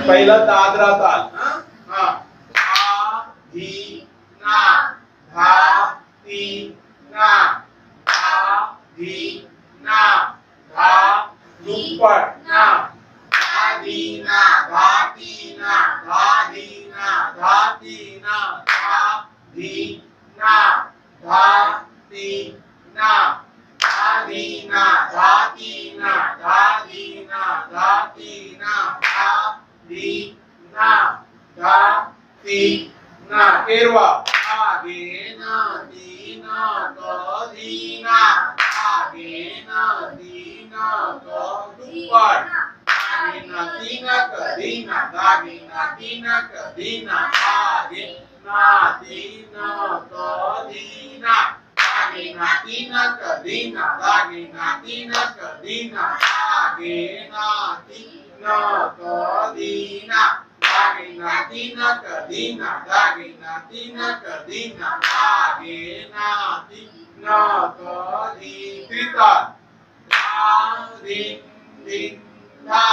पहिला दादरा ताल हा धा धी ना धा ती ना धा धी ना धा दुप्पट ना धा धी ना धा ती ना धा धी ना धा ती ना धा धी ना धा ती ना धा धी ना धा ती ना धा धी ना धा ती ना धा धी ना धा ती ना केरवा गे न दी न ग धी ना गे न दी न ग दुप्पट गे न दी न ग धी ना गे न दी न ग धी ना गे ना दी न ग धी ना गे ना दी न ग धी ना गे ना दी न ग धी ना गे ना दी न ग धी ना गे ना दी न ग धी ना गे ना दी न ग धी ना गे ना दी न ग धी त्रिता धा दिन दिन धा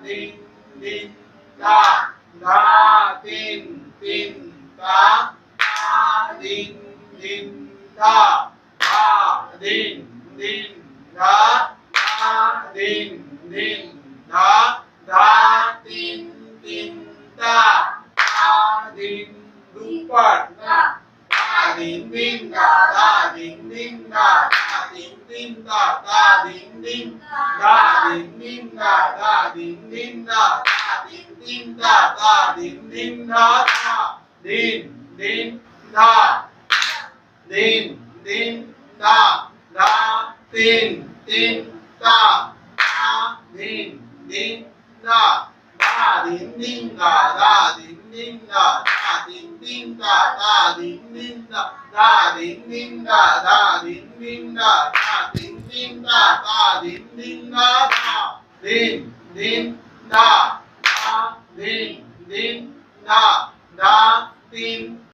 दिन दिन धा धा तीन तीन धा दिन दिन धा दिन दिन धा दिन दिन धा धा तीन तीन धा दिन दुप्पट धा दिन दिन धा दिन दिन धा दिन दिन धा दिन दिन धा दिन दिन धा दिन दिन धा दिन दिन धा दिन दिन धा दिन दिन धा दिन दिन धा धा तीन तीन धा दिन दिन धा दिन दिन धा दिन दिन धा दिन दिन धा दिन दिन धा दिन दिन धा दिन दिन धा दिन दिन धा दिन दिन धा दिन दिन धा दिन दिन धा धा तीन